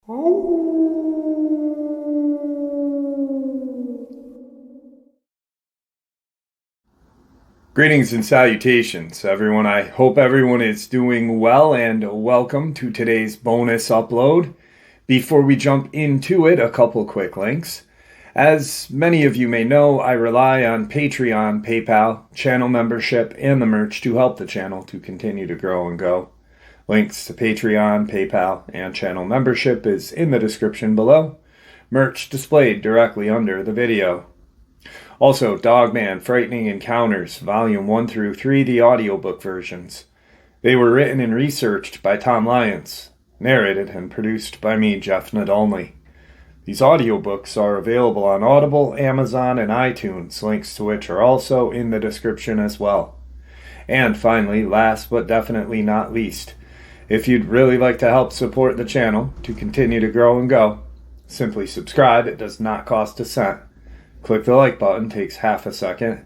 Greetings and salutations, everyone. I hope everyone is doing well, and welcome to today's bonus upload. Before we jump into it, a couple quick links. As many of you may know, I rely on Patreon, PayPal, channel membership, and the merch to help the channel to continue to grow and go. Links to Patreon, PayPal, and channel membership is in the description below. Merch displayed directly under the video. Also, Dogman Frightening Encounters, Volume 1 through 3, the audiobook versions. They were written and researched by Tom Lyons, narrated and produced by me, Jeff Nadolny. These audiobooks are available on Audible, Amazon, and iTunes, links to which are also in the description as well. And finally, last but definitely not least, if you'd really like to help support the channel to continue to grow and go, simply subscribe. It does not cost a cent. Click the like button, takes half a second.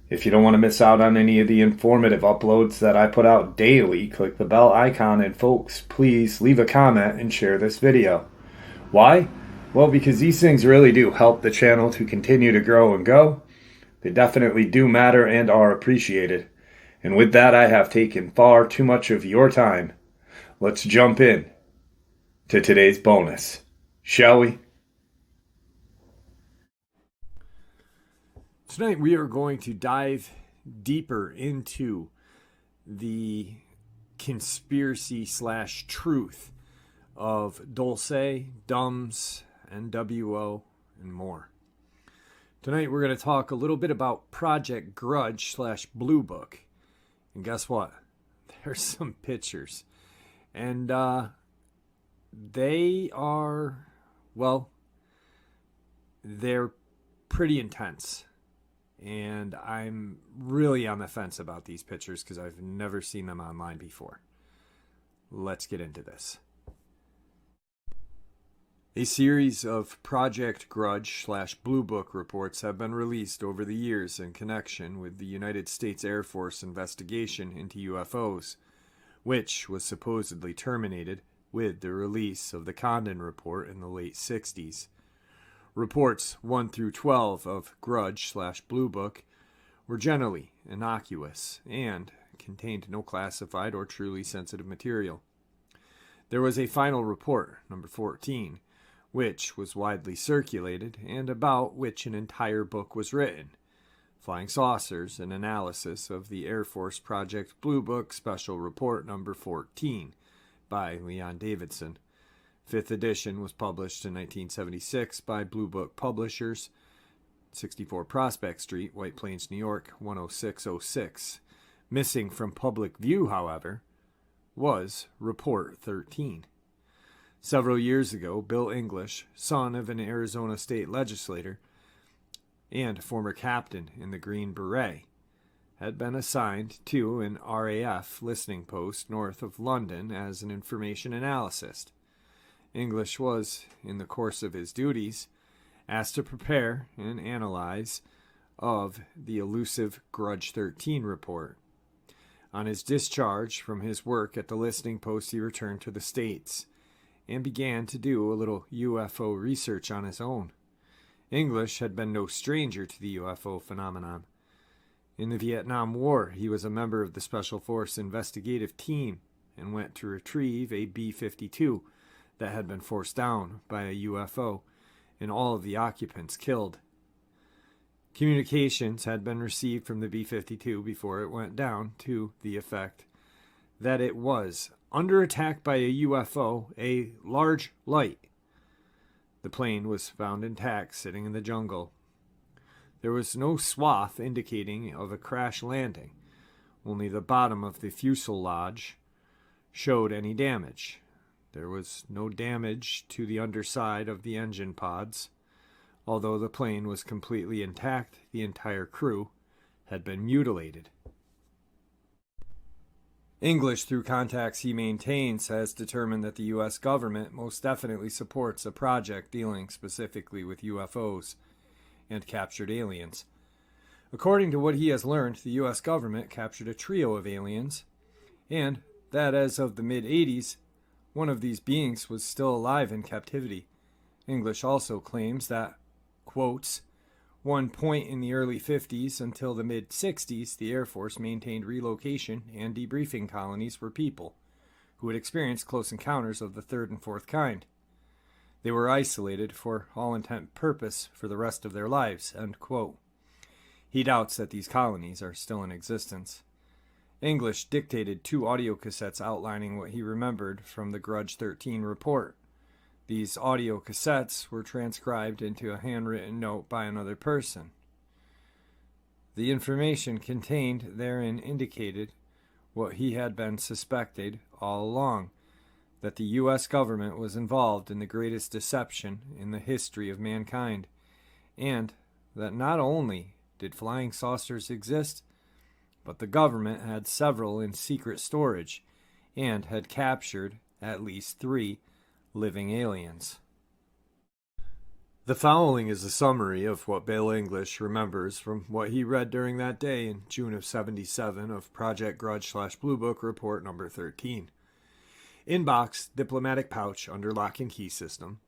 If you don't want to miss out on any of the informative uploads that I put out daily, click the bell icon, and folks, please leave a comment and share this video. Why? Well, because these things really do help the channel to continue to grow and go. They definitely do matter and are appreciated. And with that, I have taken far too much of your time. Let's jump in to today's bonus, shall we? Tonight we are going to dive deeper into the conspiracy / truth of Dulce, Dumbs, NWO, and more. Tonight we're going to talk a little bit about Project Grudge / Blue Book. And guess what? There's some pictures. And they are, well, they're pretty intense. And I'm really on the fence about these pictures because I've never seen them online before. Let's get into this. A series of Project Grudge / Blue Book reports have been released over the years in connection with the United States Air Force investigation into UFOs, which was supposedly terminated with the release of the Condon Report in the late 60s. Reports 1 through 12 of Grudge / Blue Book were generally innocuous and contained no classified or truly sensitive material. There was a final report, number 14, which was widely circulated and about which an entire book was written, Flying Saucers, an analysis of the Air Force Project Blue Book Special Report number 14 by Leon Davidson. 5th edition was published in 1976 by Blue Book Publishers, 64 Prospect Street, White Plains, New York, 10606. Missing from public view, however, was Report 13. Several years ago, Bill English, son of an Arizona state legislator and former captain in the Green Beret, had been assigned to an RAF listening post north of London as an information analyst. English was, in the course of his duties, asked to prepare and analyze of the elusive Grudge 13 report. On his discharge from his work at the listening post, he returned to the States and began to do a little UFO research on his own. English had been no stranger to the UFO phenomenon. In the Vietnam War, he was a member of the Special Force investigative team and went to retrieve a B-52 that had been forced down by a UFO and all of the occupants killed. Communications had been received from the B-52 before it went down to the effect that it was under attack by a UFO, a large light. The plane was found intact, sitting in the jungle. There was no swath indicating of a crash landing. Only the bottom of the fuselage showed any damage. There was no damage to the underside of the engine pods. Although the plane was completely intact, the entire crew had been mutilated. English, through contacts he maintains, has determined that the U.S. government most definitely supports a project dealing specifically with UFOs and captured aliens. According to what he has learned, the U.S. government captured a trio of aliens, and that as of the mid-80s, one of these beings was still alive in captivity. English also claims that, quotes, one point in the early 50s until the mid-60s, the Air Force maintained relocation and debriefing colonies for people who had experienced close encounters of the third and fourth kind. They were isolated for all intent and purpose for the rest of their lives, end quote. He doubts that these colonies are still in existence. English dictated 2 audio cassettes outlining what he remembered from the Grudge 13 report. These audio cassettes were transcribed into a handwritten note by another person. The information contained therein indicated what he had been suspected all along, that the U.S. government was involved in the greatest deception in the history of mankind, and that not only did flying saucers exist, but the government had several in secret storage and had captured at least 3 living aliens. The following is a summary of what Bill English remembers from what he read during that day in June of '77 of Project Grudge/Blue Book Report number 13. Inbox diplomatic pouch under lock and key system.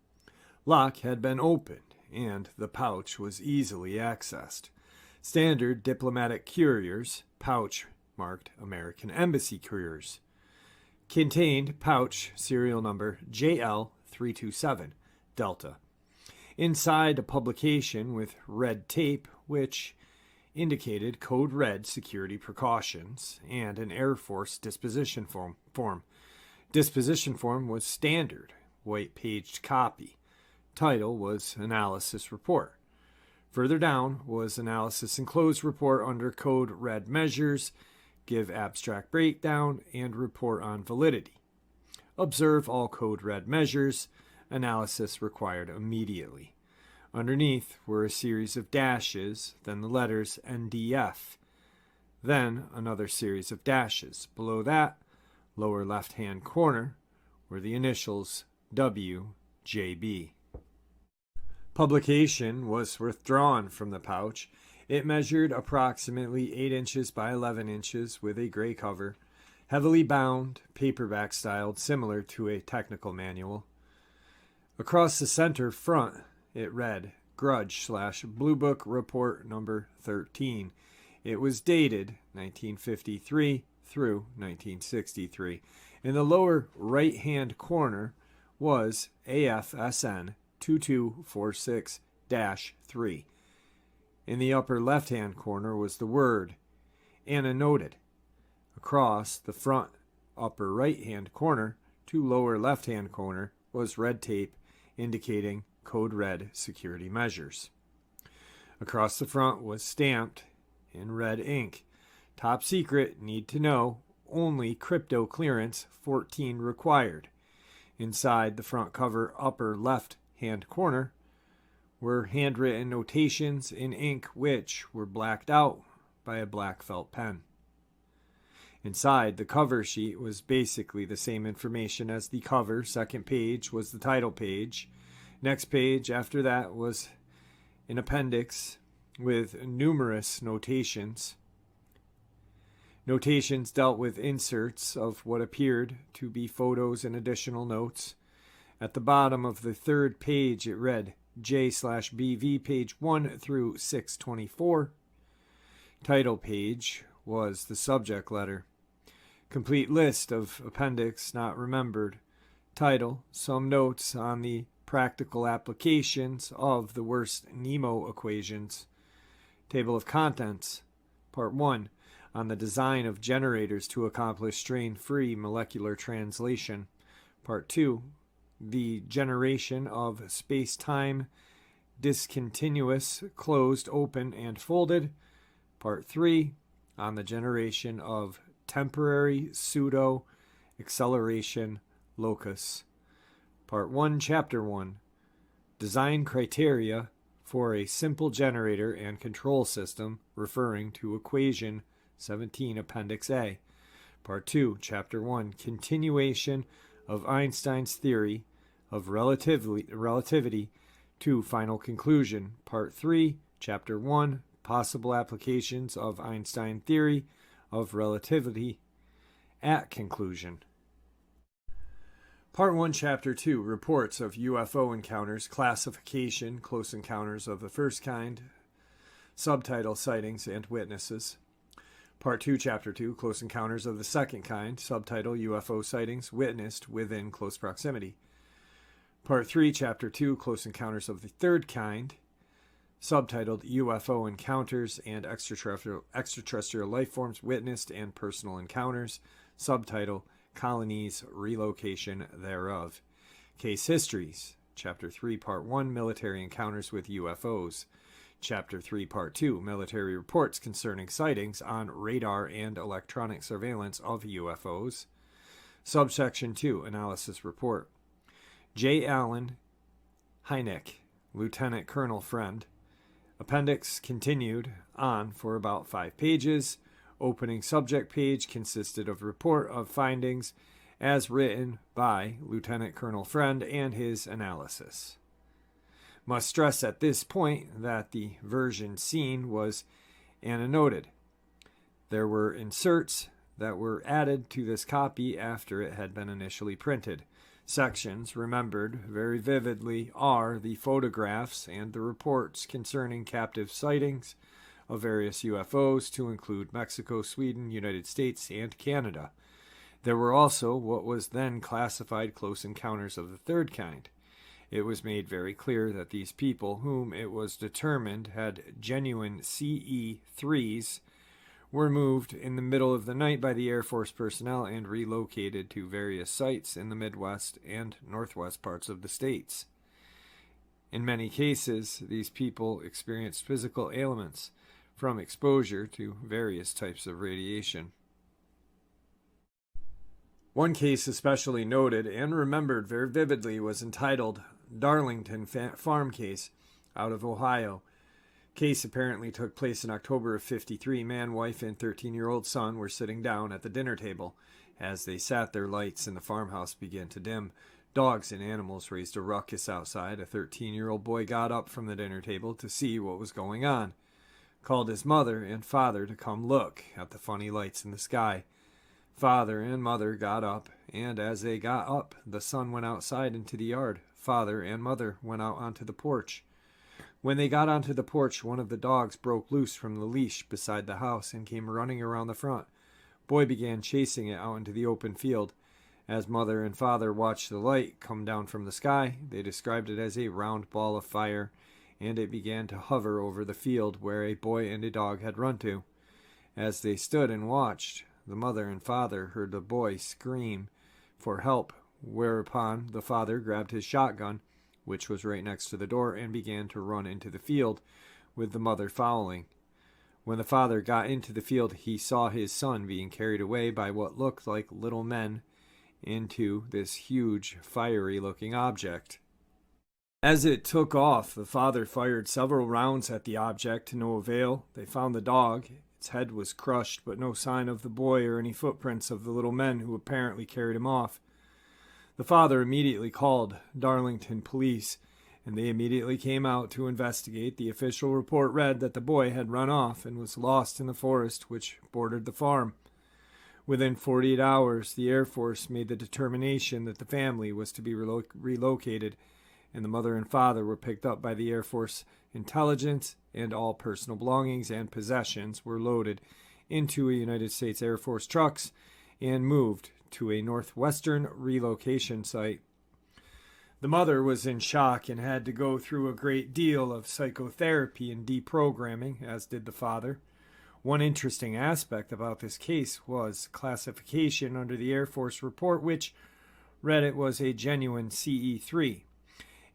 Lock had been opened, and the pouch was easily accessed. Standard diplomatic couriers, pouch marked American Embassy couriers. Contained pouch serial number JL327, Delta. Inside a publication with red tape, which indicated code red security precautions, and an Air Force disposition form. Disposition form was standard, white-paged copy. Title was Analysis Report. Further down was Analysis Enclosed Report under Code Red Measures, Give Abstract Breakdown, and Report on Validity. Observe all Code Red Measures. Analysis required immediately. Underneath were a series of dashes, then the letters NDF. Then another series of dashes. Below that, lower left-hand corner, were the initials WJB. Publication was withdrawn from the pouch. It measured approximately 8 inches by 11 inches with a gray cover, heavily bound, paperback styled, similar to a technical manual. Across the center front, it read Grudge/Blue Book Report number 13. It was dated 1953 through 1963. In the lower right-hand corner was AFSN 2246-3. In the upper left-hand corner was the word Anna noted. Across the front upper right-hand corner to lower left-hand corner was red tape indicating code red security measures. Across the front was stamped in red ink, Top secret, need to know, only crypto clearance 14 required. Inside the front cover upper left-hand corner were handwritten notations in ink which were blacked out by a black felt pen. Inside the cover sheet was basically the same information as the cover. Second page was the title page. Next page after that was an appendix with numerous notations. Notations dealt with inserts of what appeared to be photos and additional notes. At the bottom of the third page it read J/BV page 1 through 624. Title page was the subject letter. Complete list of appendix not remembered. Title, some notes on the practical applications of the worst Nemo equations. Table of contents. Part 1, on the design of generators to accomplish strain-free molecular translation. Part 2, the generation of space-time discontinuous, closed, open, and folded. Part 3, on the generation of temporary pseudo-acceleration locus. Part 1, Chapter 1, design criteria for a simple generator and control system, referring to Equation 17, Appendix A. Part 2, Chapter 1, continuation of Einstein's theory of relativity to final conclusion. Part 3, Chapter 1, possible applications of Einstein theory of relativity at conclusion. Part 1, Chapter 2, Reports of UFO Encounters, Classification, Close Encounters of the First Kind, Subtitle, Sightings and Witnesses. Part 2, Chapter 2, Close Encounters of the Second Kind, Subtitle, UFO Sightings Witnessed Within Close Proximity. Part 3, Chapter 2, Close Encounters of the Third Kind, subtitled UFO Encounters and Extraterrestrial Life Forms Witnessed and Personal Encounters, subtitle, Colonies, Relocation thereof. Case Histories, Chapter 3, Part 1, Military Encounters with UFOs. Chapter 3, Part 2, Military Reports Concerning Sightings on Radar and Electronic Surveillance of UFOs. Subsection 2, Analysis Report. J. Allen Hynek, Lieutenant Colonel Friend. Appendix continued on for about 5 pages. Opening subject page consisted of report of findings as written by Lieutenant Colonel Friend and his analysis. Must stress at this point that the version seen was annotated. There were inserts that were added to this copy after it had been initially printed. Sections remembered very vividly are the photographs and the reports concerning captive sightings of various UFOs to include Mexico, Sweden, United States, and Canada. There were also what was then classified close encounters of the third kind. It was made very clear that these people, whom it was determined had genuine CE-3s, were moved in the middle of the night by the Air Force personnel and relocated to various sites in the Midwest and Northwest parts of the states. In many cases, these people experienced physical ailments from exposure to various types of radiation. One case especially noted and remembered very vividly was entitled Darlington Farm Case out of Ohio. Case apparently took place in October of '53. Man, wife, and 13-year-old son were sitting down at the dinner table. As they sat, their lights in the farmhouse began to dim. Dogs and animals raised a ruckus outside. A 13-year-old boy got up from the dinner table to see what was going on. Called his mother and father to come look at the funny lights in the sky. Father and mother got up, and as they got up, the son went outside into the yard. Father and mother went out onto the porch. When they got onto the porch, one of the dogs broke loose from the leash beside the house and came running around the front. Boy began chasing it out into the open field. As mother and father watched the light come down from the sky, they described it as a round ball of fire, and it began to hover over the field where a boy and a dog had run to. As they stood and watched, the mother and father heard the boy scream for help, whereupon the father grabbed his shotgun, which was right next to the door, and began to run into the field, with the mother following. When the father got into the field, he saw his son being carried away by what looked like little men into this huge, fiery-looking object. As it took off, the father fired several rounds at the object to no avail. They found the dog. Its head was crushed, but no sign of the boy or any footprints of the little men who apparently carried him off. The father immediately called Darlington police, and they immediately came out to investigate. The official report read that the boy had run off and was lost in the forest which bordered the farm. Within 48 hours, the Air Force made the determination that the family was to be relocated, and the mother and father were picked up by the Air Force intelligence, and all personal belongings and possessions were loaded into a United States Air Force trucks and moved to a northwestern relocation site. The mother was in shock and had to go through a great deal of psychotherapy and deprogramming, as did the father. One interesting aspect about this case was classification under the Air Force report, which read it was a genuine CE-3,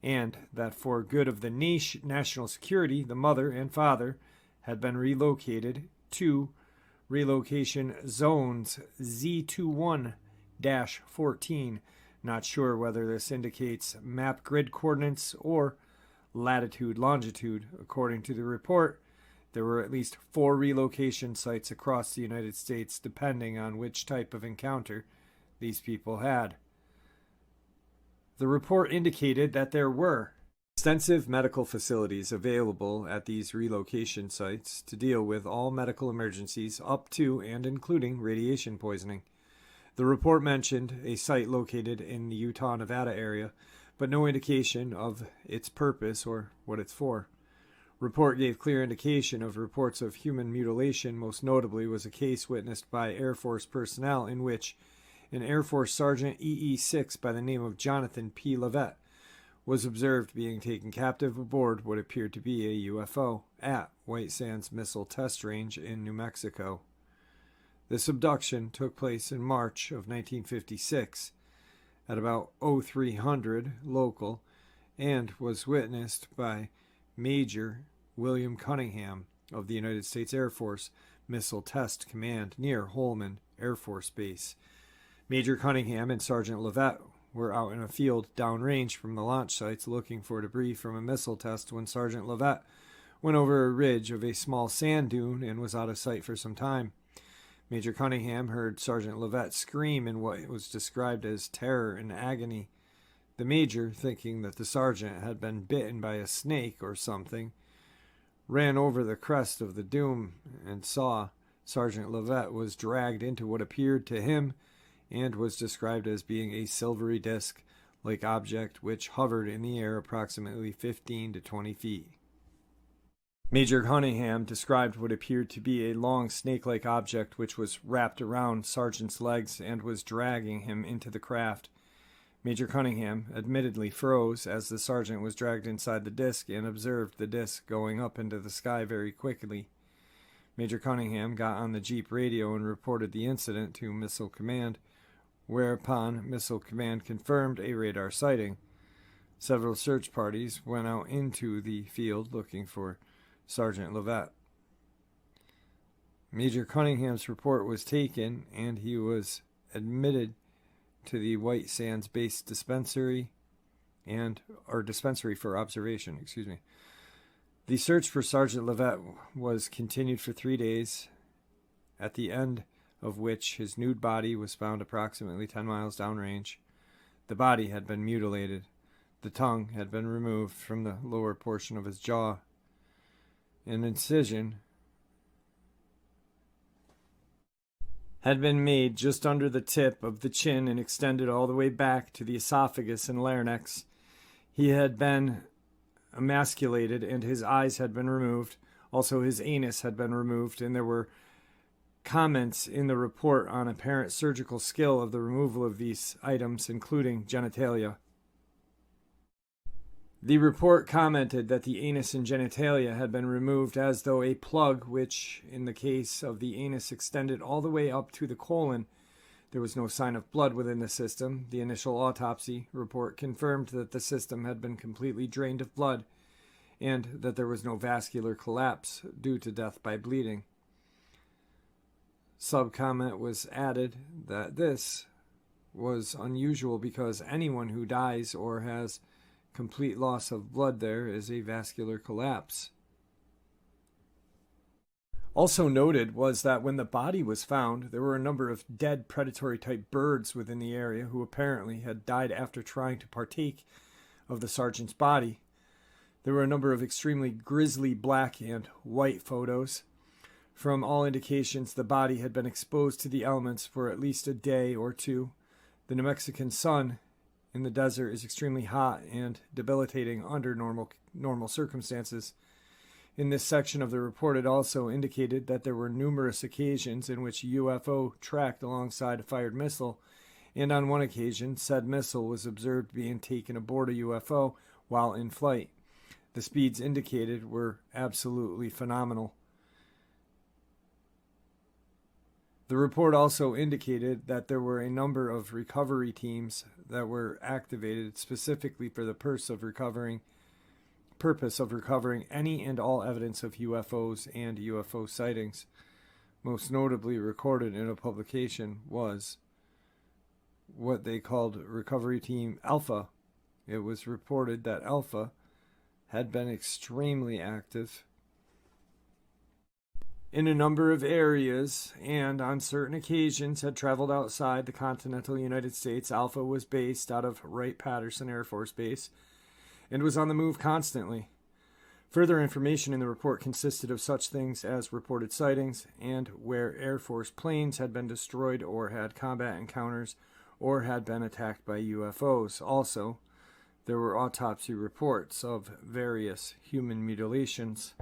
and that for good of the national security, the mother and father had been relocated to relocation zones Z21-14. Not sure whether this indicates map grid coordinates or latitude, longitude. According to the report, there were at least 4 relocation sites across the United States, depending on which type of encounter these people had. The report indicated that there were extensive medical facilities available at these relocation sites to deal with all medical emergencies up to and including radiation poisoning. The report mentioned a site located in the Utah-Nevada area, but no indication of its purpose or what it's for. Report gave clear indication of reports of human mutilation. Most notably was a case witnessed by Air Force personnel in which an Air Force Sergeant EE-6 by the name of Jonathan P. Lovett was observed being taken captive aboard what appeared to be a UFO at White Sands Missile Test Range in New Mexico. This abduction took place in March of 1956 at about 0300 local and was witnessed by Major William Cunningham of the United States Air Force Missile Test Command near Holman Air Force Base. Major Cunningham and Sergeant Lovett were out in a field downrange from the launch sites looking for debris from a missile test when Sergeant Lovett went over a ridge of a small sand dune and was out of sight for some time. Major Cunningham heard Sergeant Lovett scream in what was described as terror and agony. The major, thinking that the sergeant had been bitten by a snake or something, ran over the crest of the dune and saw Sergeant Lovett was dragged into what appeared to him and was described as being a silvery disc-like object which hovered in the air approximately 15 to 20 feet. Major Cunningham described what appeared to be a long snake-like object which was wrapped around Sergeant's legs and was dragging him into the craft. Major Cunningham admittedly froze as the sergeant was dragged inside the disc and observed the disc going up into the sky very quickly. Major Cunningham got on the Jeep radio and reported the incident to Missile Command, whereupon Missile Command confirmed a radar sighting. Several search parties went out into the field looking for Sergeant Lovett. Major Cunningham's report was taken and he was admitted to the White Sands Base dispensary for observation, The search for Sergeant Lovett was continued for 3 days, at the end of which his nude body was found approximately 10 miles downrange. The body had been mutilated. The tongue had been removed from the lower portion of his jaw. An incision had been made just under the tip of the chin and extended all the way back to the esophagus and larynx. He had been emasculated and his eyes had been removed. Also, his anus had been removed, and there were comments in the report on apparent surgical skill of the removal of these items, including genitalia. The report commented that the anus and genitalia had been removed as though a plug, which in the case of the anus extended all the way up to the colon. There was no sign of blood within the system. The initial autopsy report confirmed that the system had been completely drained of blood and that there was no vascular collapse due to death by bleeding. Sub-comment was added that this was unusual because anyone who dies or has complete loss of blood there is a vascular collapse. Also noted was that when the body was found, there were a number of dead predatory-type birds within the area who apparently had died after trying to partake of the sergeant's body. There were a number of extremely grisly black and white photos. From all indications, the body had been exposed to the elements for at least a day or two. The New Mexican sun in the desert is extremely hot and debilitating under normal circumstances. In this section of the report, it also indicated that there were numerous occasions in which a UFO tracked alongside a fired missile, and on one occasion, said missile was observed being taken aboard a UFO while in flight. The speeds indicated were absolutely phenomenal. The report also indicated that there were a number of recovery teams that were activated specifically for the purpose of recovering any and all evidence of UFOs and UFO sightings. Most notably recorded in a publication was what they called Recovery Team Alpha. It was reported that Alpha had been extremely active in a number of areas and on certain occasions had traveled outside the continental United States. Alpha was based out of Wright-Patterson Air Force Base and was on the move constantly. Further information in the report consisted of such things as reported sightings and where Air Force planes had been destroyed or had combat encounters or had been attacked by UFOs. Also, there were autopsy reports of various human mutilations.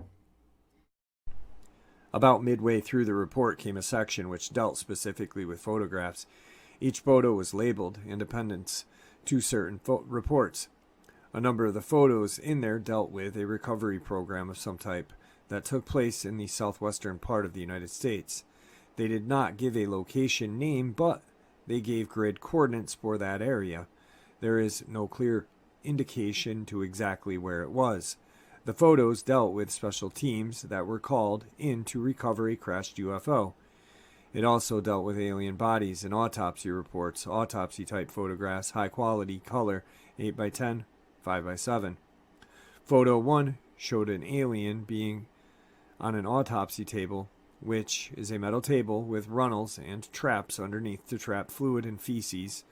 About midway through the report came a section which dealt specifically with photographs. Each photo was labeled independent to certain reports. A number of the photos in there dealt with a recovery program of some type that took place in the southwestern part of the United States. They did not give a location name, but they gave grid coordinates for that area. There is no clear indication to exactly where it was. The photos dealt with special teams that were called in to recover a crashed UFO. It also dealt with alien bodies and autopsy reports, autopsy-type photographs, high-quality color, 8x10, 5x7. Photo 1 showed an alien being on an autopsy table, which is a metal table with runnels and traps underneath to trap fluid and feces.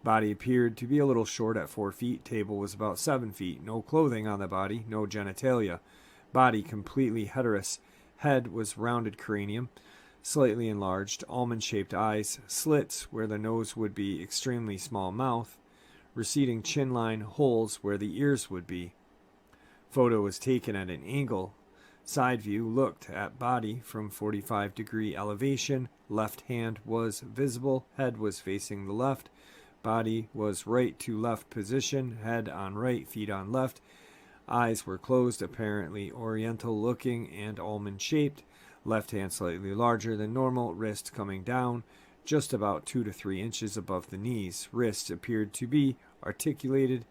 Body appeared to be a little short at 4 feet. Table was about 7 feet. No clothing on the body, no genitalia. Body completely heteros. Head was rounded cranium, slightly enlarged, almond-shaped eyes, slits where the nose would be, extremely small mouth, receding chin line, holes where the ears would be. Photo was taken at an angle. Side view looked at body from 45-degree elevation. Left hand was visible. Head was facing the left. Body was right to left position. Head on right, feet on left. Eyes were closed, apparently oriental looking and almond shaped. Left hand slightly larger than normal. Wrist coming down just about 2 to 3 inches above the knees. Wrist appeared to be articulated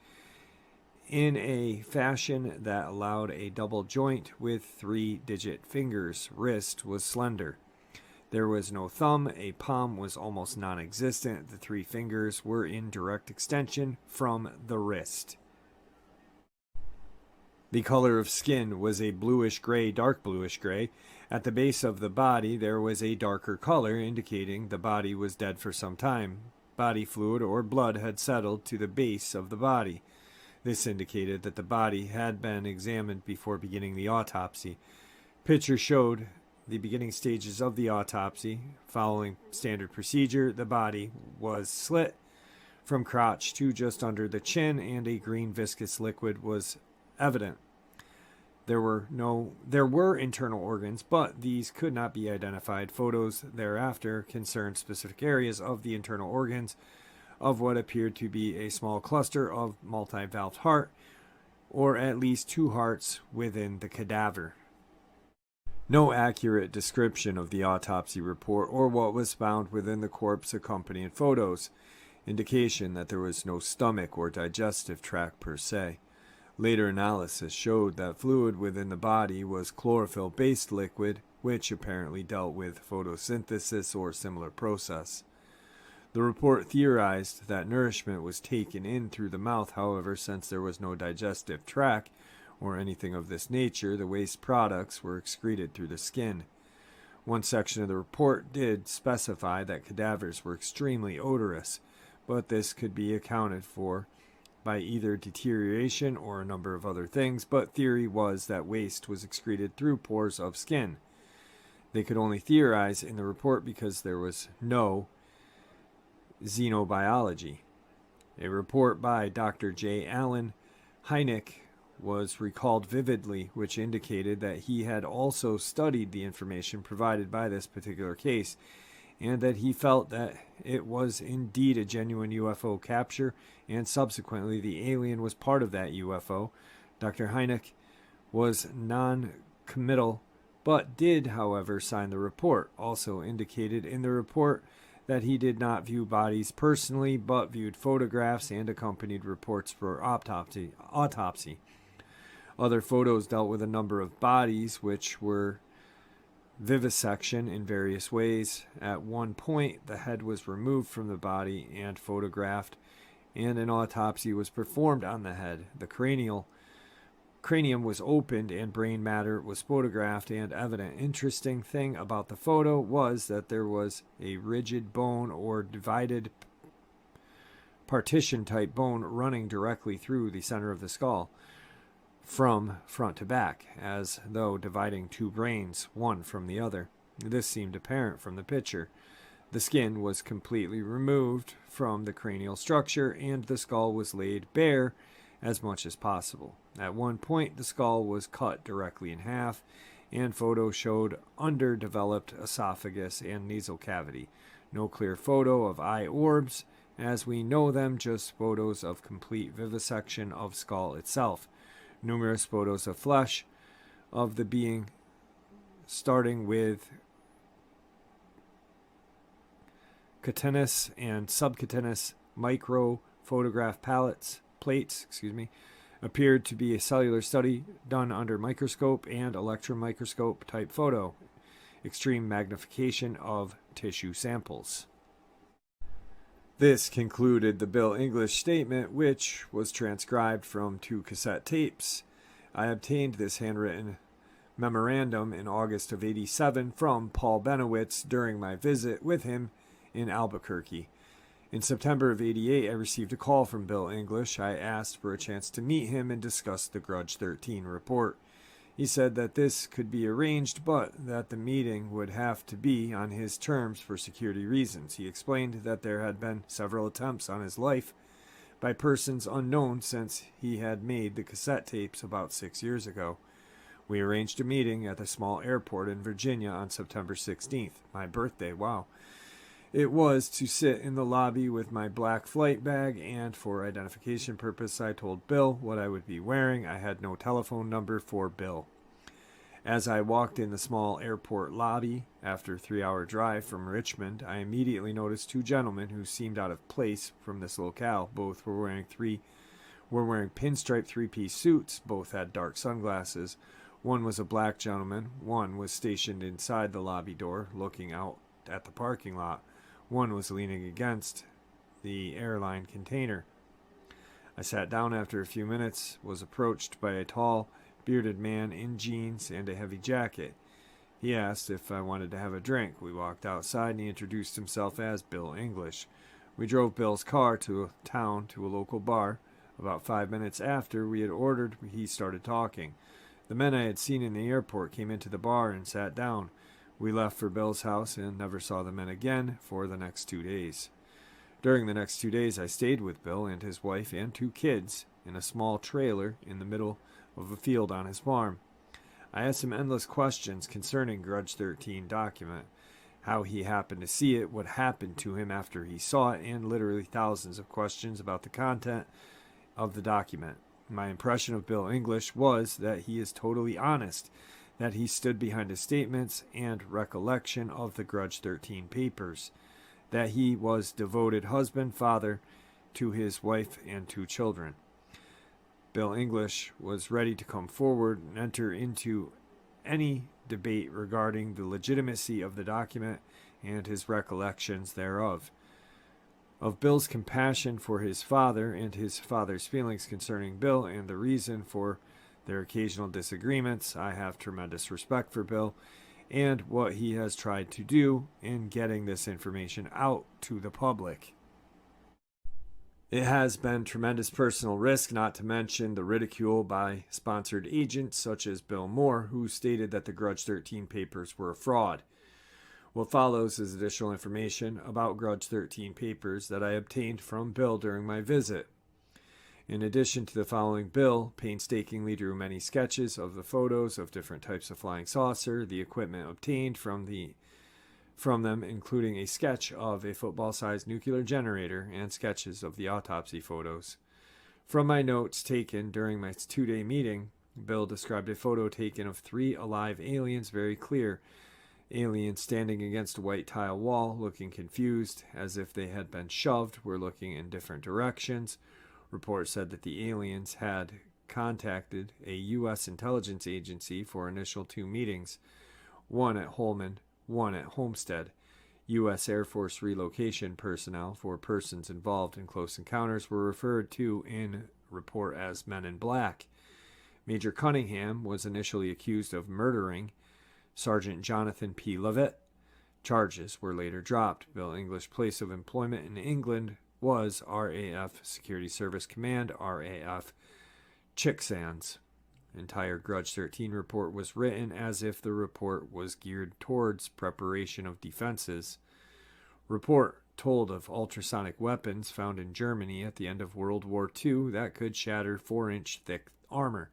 in a fashion that allowed a double joint with 3-digit fingers. Wrist was slender. There was no thumb. A palm was almost non-existent. The 3 fingers were in direct extension from the wrist. The color of skin was a bluish-gray, dark bluish-gray. At the base of the body, there was a darker color, indicating the body was dead for some time. Body fluid or blood had settled to the base of the body. This indicated that the body had been examined before beginning the autopsy. Picture showed the beginning stages of the autopsy. Following standard procedure, the body was slit from crotch to just under the chin, and a green viscous liquid was evident. There were internal organs, but these could not be identified. Photos thereafter concerned specific areas of the internal organs of what appeared to be a small cluster of multi-valved heart, or at least 2 hearts within the cadaver. No accurate description of the autopsy report or what was found within the corpse accompanying photos. Indication that there was no stomach or digestive tract per se. Later analysis showed that fluid within the body was chlorophyll-based liquid, which apparently dealt with photosynthesis or similar process. The report theorized that nourishment was taken in through the mouth. However, since there was no digestive tract or anything of this nature, the waste products were excreted through the skin. One section of the report did specify that cadavers were extremely odorous, but this could be accounted for by either deterioration or a number of other things, but theory was that waste was excreted through pores of skin. They could only theorize in the report because there was no xenobiology. A report by Dr. J. Allen Hynek was recalled vividly, which indicated that he had also studied the information provided by this particular case, and that he felt that it was indeed a genuine UFO capture, and subsequently the alien was part of that UFO. Dr. Hynek was non-committal, but did, however, sign the report. Also indicated in the report that he did not view bodies personally, but viewed photographs and accompanied reports for autopsy. Other photos dealt with a number of bodies, which were vivisection in various ways. At one point, the head was removed from the body and photographed, and an autopsy was performed on the head. The cranium was opened and brain matter was photographed and evident. Interesting thing about the photo was that there was a rigid bone or divided partition type bone running directly through the center of the skull. from front to back, as though dividing two brains, one from the other. This seemed apparent from the picture. The skin was completely removed from the cranial structure, and the skull was laid bare as much as possible. At one point, the skull was cut directly in half, and photos showed underdeveloped esophagus and nasal cavity. No clear photo of eye orbs, as we know them, just photos of complete vivisection of skull itself. Numerous photos of flesh of the being, starting with cutaneous and subcutaneous micro photograph plates, appeared to be a cellular study done under microscope and electron microscope type photo, extreme magnification of tissue samples. This concluded the Bill English statement, which was transcribed from 2 cassette tapes. I obtained this handwritten memorandum in August of '87 from Paul Benowitz during my visit with him in Albuquerque. In September of '88, I received a call from Bill English. I asked for a chance to meet him and discuss the Grudge 13 report. He said that this could be arranged, but that the meeting would have to be on his terms for security reasons. He explained that there had been several attempts on his life by persons unknown since he had made the cassette tapes about 6 years ago. We arranged a meeting at the small airport in Virginia on September 16th, my birthday. Wow. It was to sit in the lobby with my black flight bag, and for identification purpose, I told Bill what I would be wearing. I had no telephone number for Bill. As I walked in the small airport lobby, after a 3-hour drive from Richmond, I immediately noticed 2 gentlemen who seemed out of place from this locale. Both were wearing pinstripe 3-piece suits. Both had dark sunglasses. One was a black gentleman. One was stationed inside the lobby door, looking out at the parking lot. One was leaning against the airline container. I sat down after a few minutes, was approached by a tall, bearded man in jeans and a heavy jacket. He asked if I wanted to have a drink. We walked outside and he introduced himself as Bill English. We drove Bill's car to a local bar. About 5 minutes after we had ordered, he started talking. The men I had seen in the airport came into the bar and sat down. We left for Bill's house and never saw the men again for the next 2 days. During the next 2 days, I stayed with Bill and his wife and 2 kids in a small trailer in the middle of a field on his farm. I asked him endless questions concerning Grudge 13 document, how he happened to see it, what happened to him after he saw it, and literally thousands of questions about the content of the document. My impression of Bill English was that he is totally honest, that he stood behind his statements and recollection of the Grudge 13 papers, that he was devoted husband, father to his wife and 2 children. Bill English was ready to come forward and enter into any debate regarding the legitimacy of the document and his recollections thereof. Of Bill's compassion for his father and his father's feelings concerning Bill and the reason for their occasional disagreements, I have tremendous respect for Bill and what he has tried to do in getting this information out to the public. It has been tremendous personal risk, not to mention the ridicule by sponsored agents such as Bill Moore, who stated that the Grudge 13 papers were a fraud. What follows is additional information about Grudge 13 papers that I obtained from Bill during my visit. In addition to the following, Bill painstakingly drew many sketches of the photos of different types of flying saucer, the equipment obtained from them, including a sketch of a football-sized nuclear generator and sketches of the autopsy photos. From my notes taken during my 2-day meeting, Bill described a photo taken of 3 alive aliens, very clear. Aliens standing against a white tile wall, looking confused, as if they had been shoved, were looking in different directions. Reports said that the aliens had contacted a U.S. intelligence agency for initial 2 meetings, one at Holman, one at Homestead. U.S. Air Force relocation personnel for persons involved in close encounters were referred to in report as Men in Black. Major Cunningham was initially accused of murdering Sergeant Jonathan P. Levitt. Charges were later dropped. Bill English's place of employment in England was RAF Security Service Command, RAF Chicksands. Entire Grudge 13 report was written as if the report was geared towards preparation of defenses. Report told of ultrasonic weapons found in Germany at the end of World War II that could shatter 4-inch thick armor.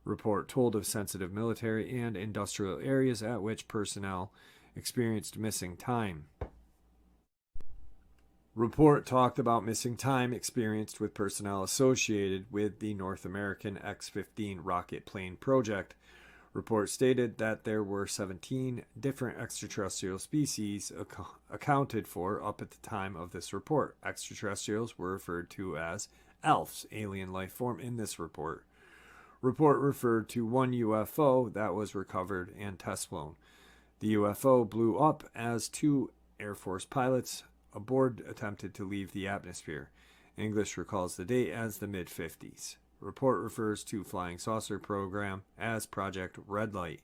Report told of sensitive military and industrial areas at which personnel experienced missing time. Report talked about missing time experienced with personnel associated with the North American X-15 rocket plane project. Report stated that there were 17 different extraterrestrial species accounted for up at the time of this report. Extraterrestrials were referred to as ELFs, alien life form, in this report. Report referred to one UFO that was recovered and test flown. The UFO blew up as 2 Air Force pilots aboard attempted to leave the atmosphere. English recalls the date as the mid-50s. Report refers to flying saucer program as Project Red Light,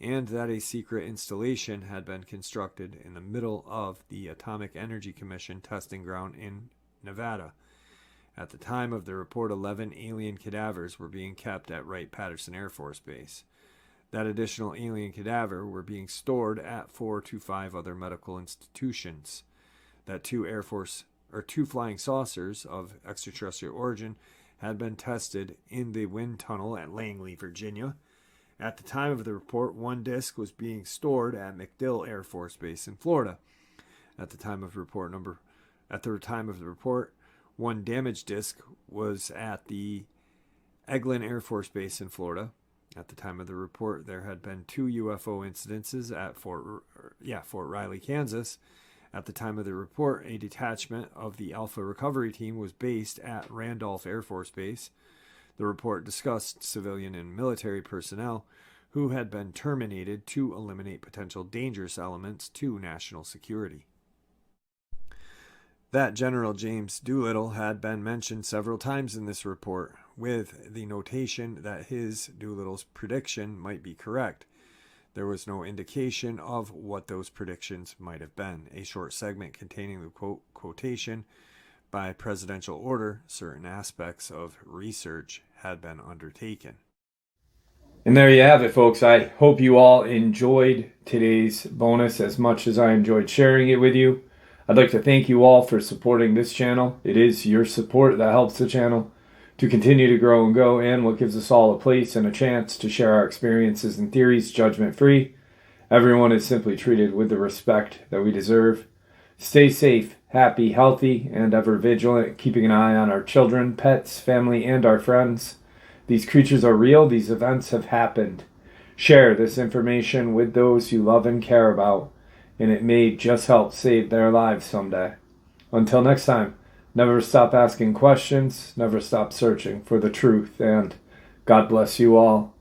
and that a secret installation had been constructed in the middle of the Atomic Energy Commission testing ground in Nevada. At the time of the report, 11 alien cadavers were being kept at Wright-Patterson Air Force Base. That additional alien cadaver were being stored at 4 to 5 other medical institutions. That 2 flying saucers of extraterrestrial origin had been tested in the wind tunnel at Langley, Virginia. At the time of the report, 1 disc was being stored at MacDill Air Force Base in Florida. At the time of the report, 1 damaged disc was at the Eglin Air Force Base in Florida. At the time of the report, there had been 2 UFO incidences at Fort Riley, Kansas. At the time of the report, a detachment of the Alpha Recovery Team was based at Randolph Air Force Base. The report discussed civilian and military personnel who had been terminated to eliminate potential dangerous elements to national security. That General James Doolittle had been mentioned several times in this report, with the notation that Doolittle's prediction might be correct. There was no indication of what those predictions might have been. A short segment containing the quotation, "By presidential order, certain aspects of research had been undertaken." And there you have it, folks. I hope you all enjoyed today's bonus as much as I enjoyed sharing it with you. I'd like to thank you all for supporting this channel. It is your support that helps the channel to continue to grow and go, and what gives us all a place and a chance to share our experiences and theories judgment-free. Everyone is simply treated with the respect that we deserve. Stay safe, happy, healthy, and ever vigilant, keeping an eye on our children, pets, family, and our friends. These creatures are real. These events have happened. Share this information with those you love and care about, and it may just help save their lives someday. Until next time, never stop asking questions, never stop searching for the truth, and God bless you all.